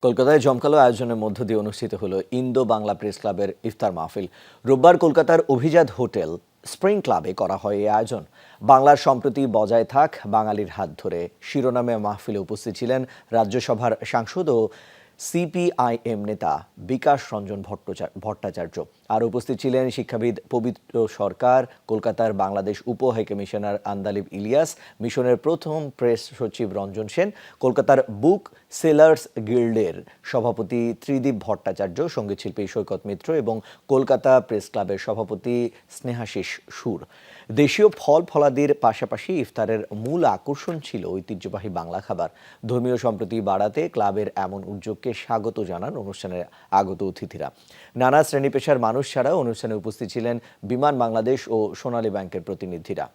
কলকাতায় জমকালো আয়োজনের মধ্য দিয়ে অনুষ্ঠিত হলো ইন্দো বাংলা প্রেস ক্লাবের ইফতার মাহফিল। রোববার কলকাতার অভিজাত হোটেল স্প্রিং ক্লাবে করা হয় এই আয়োজন। বাংলার সম্প্রতি বজায় থাক বাঙালির হাত ধরে শিরোনামে মাহফিলে উপস্থিত ছিলেন রাজ্যসভার সাংসদ ও সিপিআইএম নেতা বিকাশ রঞ্জন ভট্টাচার্য। আর উপস্থিত ছিলেন শিক্ষাবিদ পবিত্র সরকার, কলকাতার বাংলাদেশ উপ হাইকমিশনার আন্দালিব ইলিয়াস, মিশনের প্রথম প্রেস সচিব রঞ্জন সেন, কলকাতার বুক সেলার্স গিল্ডের সভাপতি ত্রিদীপ ভট্টাচার্য, সঙ্গীতশিল্পী সৈকত মিত্র এবং কলকাতা প্রেস ক্লাবের সভাপতি স্নেহাশিস সুর। দেশীয় ফল ফলাদির পাশাপাশি ইফতারের মূল আকর্ষণ ছিল ঐতিহ্যবাহী বাংলা খাবার। ধর্মীয় সম্প্রীতি বাড়াতে ক্লাবের এমন উদ্যোগকে স্বাগত জানান অনুষ্ঠানে আগত অতিথিরা। নানা শ্রেণী পেশার মানুষ ছাড়াও অনুষ্ঠানে উপস্থিত ছিলেন বিমান বাংলাদেশ ও সোনালী ব্যাংকের প্রতিনিধিরা।